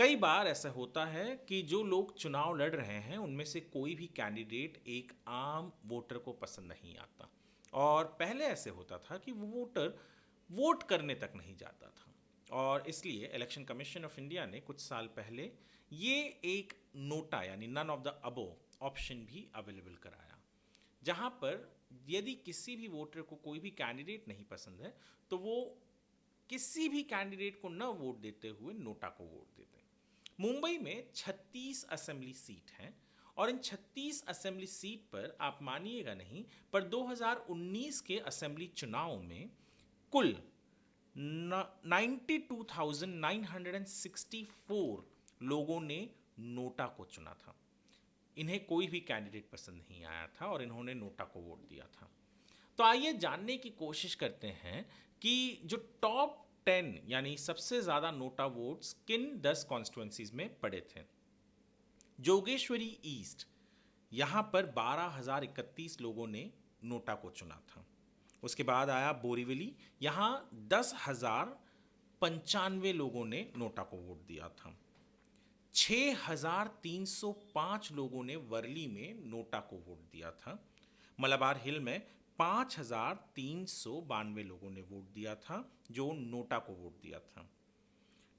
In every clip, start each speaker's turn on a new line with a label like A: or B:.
A: कई बार ऐसा होता है कि जो लोग चुनाव लड़ रहे हैं उनमें से कोई भी कैंडिडेट एक आम वोटर को पसंद नहीं आता। और पहले ऐसे होता था कि वो वोटर वोट करने तक नहीं जाता था। और इसलिए इलेक्शन कमीशन ऑफ इंडिया ने कुछ साल पहले ये एक नोटा यानी none of the above option भी अवेलेबल कराया, जहां पर यदि किसी भी वोटर को कोई भी कैंडिडेट नहीं पसंद है तो वो किसी भी कैंडिडेट को न वोट देते हुए नोटा को वोट देते हैं। मुंबई में 36 असेंबली सीट हैं और इन 36 असेंबली सीट पर आप मानिएगा नहीं, पर 2019 के असेंबली चुनाव में कुल 92,964 लोगों ने नोटा को चुना था। इन्हें कोई भी कैंडिडेट पसंद नहीं आया था और इन्होंने नोटा को वोट दिया था। तो आइए जानने की कोशिश करते हैं कि जो टॉप 10 यानी सबसे ज्यादा नोटा वोट्स किन 10 कॉन्स्टिट्युएंसीज में पड़े थे। जोगेश्वरी ईस्ट, यहां पर 12,031 लोगों ने नोटा को चुना था। उसके बाद आया बोरीवली, यहां 10,095 लोगों ने नोटा को वोट दिया था। 6,305 लोगों ने वर्ली में नोटा को वोट दिया था। मलाबार हिल में 5,392 लोगों ने वोट दिया था जो नोटा को वोट दिया था।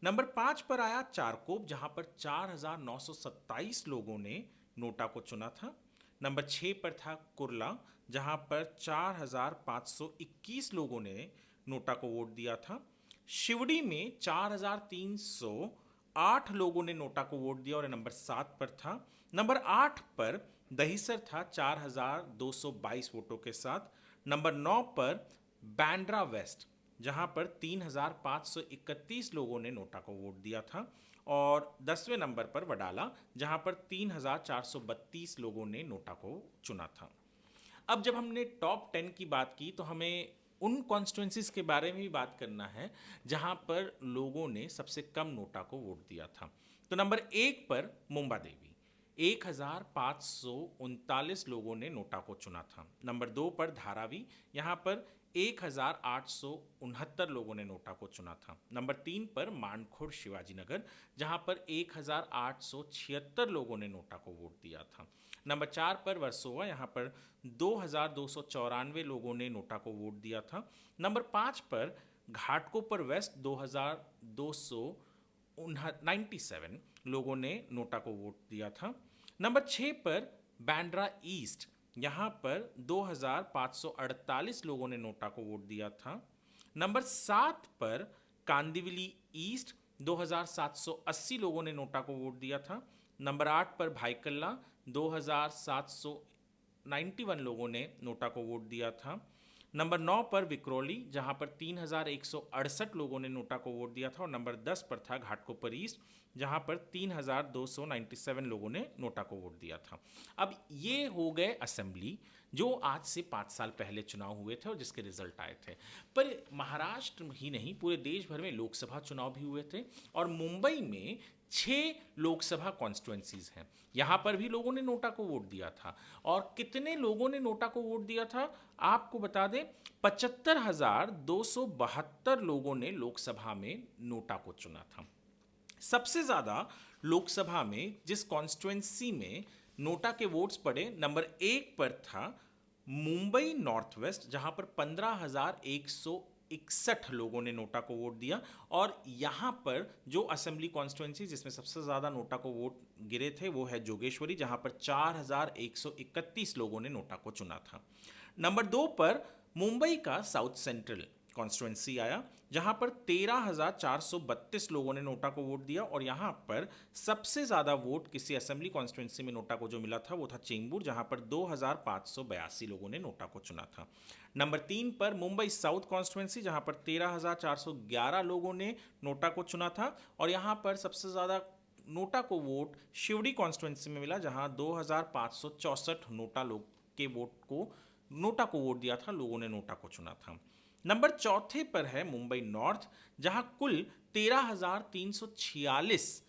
A: नंबर 5 पर आया चारकोप, जहां पर 4,927 लोगों ने नोटा को चुना था। नंबर 6 पर था कुर्ला, जहां पर 4,521 लोगों ने नोटा को वोट दिया था। शिवड़ी में 4,308 लोगों ने नोटा को वोट दिया और नंबर 7 पर था। नंबर 8 पर दहिसर था 4,222 वोटों के साथ। नंबर 9 पर बांद्रा वेस्ट, जहां पर 3,531 लोगों ने नोटा को वोट दिया था। और 10वें नंबर पर वडाला, जहां पर 3,432 लोगों ने नोटा को चुना था। अब जब हमने टॉप 10 की बात की तो हमें उन कॉन्स्टिट्युएंसीज के बारे में भी बात करना है जहां पर लोगों ने सबसे कम नोटा को वोट दिया था। तो नंबर 1 पर मुंबा देवी, 1,539 लोगों ने नोटा को चुना था। नंबर 2 पर धारावी, यहाँ पर 1,869 लोगों ने नोटा को चुना था। नंबर 3 पर मानखुर्द शिवाजी नगर, जहाँ पर 1,876 लोगों ने नोटा को वोट दिया था। नंबर 4 पर वर्सोवा, यहाँ पर 2,294 लोगों ने नोटा को वोट दिया था। नंबर 5 पर घाटकोपर वेस्ट, 2,297 लोगों ने नोटा को वोट दिया था। नंबर 6 पर बांद्रा ईस्ट, यहाँ पर 2,548 लोगों ने नोटा को वोट दिया था। नंबर 7 पर कांदिवली ईस्ट, 2,780 लोगों ने नोटा को वोट दिया था। नंबर 8 पर भाईकल्ला, 2,791 लोगों ने नोटा को वोट दिया था। नंबर 9 पर विक्रोली, जहां पर 3,168 लोगों ने नोटा को वोट दिया था। और नंबर 10 पर था घाटकोपर ईस्ट, जहां पर 3,297 लोगों ने नोटा को वोट दिया था। अब ये हो गए असेंबली जो आज से 5 साल पहले चुनाव हुए थे और जिसके रिजल्ट आए थे। पर महाराष्ट्र ही नहीं, पूरे देश भर में लोकसभा चुनाव भी हुए थे और मुंबई में 6 लोकसभा कॉन्स्टिट्युएंसीज हैं। यहां पर भी लोगों ने नोटा को वोट दिया था। और कितने लोगों ने नोटा को वोट दिया था आपको बता दें, 75,272 लोगों ने लोकसभा में नोटा को चुना था। सबसे ज्यादा लोकसभा में जिस कॉन्स्टिट्युएंसी में नोटा के वोट्स पड़े, नंबर 1 पर था मुंबई नॉर्थ वेस्ट, जहां पर 15,161 लोगों ने नोटा को वोट दिया। और यहां पर जो असेंबली कॉन्स्टिट्युएंसी जिसमें सबसे ज्यादा नोटा को वोट गिरे थे वो है जोगेश्वरी, जहां पर 4,131 लोगों ने नोटा को चुना था। नंबर 2 पर मुंबई का साउथ सेंट्रल कॉन्स्टिट्युएंसी आया, जहां पर 13,432 लोगों ने नोटा को वोट दिया। और यहां पर सबसे ज्यादा वोट किसी असेंबली कॉन्स्टिट्युएंसी में नोटा को जो मिला था वो था चेंबूर, जहां पर 2,582 लोगों ने नोटा को चुना था। नंबर 3 पर मुंबई साउथ कॉन्स्टिट्युएंसी, जहां पर 13,411 लोगों ने नोटा को चुना था। और यहां पर सबसे ज्यादा नोटा को वोट शिवड़ी कॉन्स्टिट्युएंसी में मिला, जहां 2,564 नोटा को वोट दिया था, लोगों ने नोटा को चुना था। नंबर 4 पर है मुंबई नॉर्थ, जहां कुल 13,346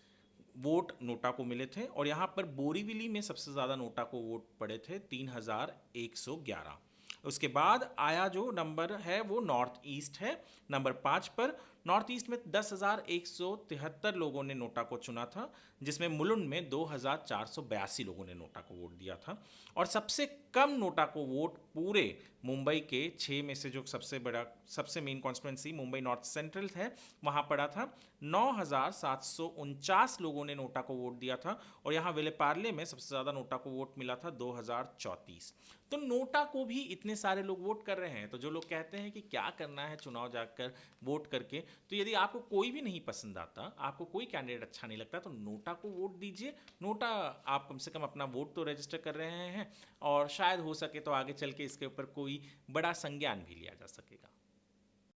A: वोट नोटा को मिले थे। और यहां पर बोरीवली में सबसे ज्यादा नोटा को वोट पड़े थे, 3,111। उसके बाद आया जो नंबर है वो नॉर्थ ईस्ट है, नंबर 5 पर नॉर्थ ईस्ट में 10,173 लोगों ने नोटा को चुना था, जिसमें मुलुंड में 2,482 लोगों ने नोटा को वोट दिया था। और सबसे कम नोटा को वोट पूरे मुंबई के 6 में से जो सबसे main constituency Mumbai north central है वहां पड़ा था। 9,749 लोगों ने नोटा को वोट दिया था। और यहाँ विलेपार्ले में सबसे ज़्यादा नोटा को वोट मिला था 2,034। तो नोटा को भी इतने सारे लोग वोट कर रहे हैं। तो जो लोग कहते हैं कि क्या करना है चुनाव जाकर वोट करके, तो यदि आपको कोई भी नहीं पसंद आता, आपको कोई कैंडिडेट अच्छा नहीं लगता, तो नोटा को वोट दीजिए। नोटा, आप कम से कम अपना वोट तो रजिस्टर कर रहे हैं और शायद हो सके तो आगे चल के इसके ऊपर कोई बड़ा संज्ञान भी लिया जा सके।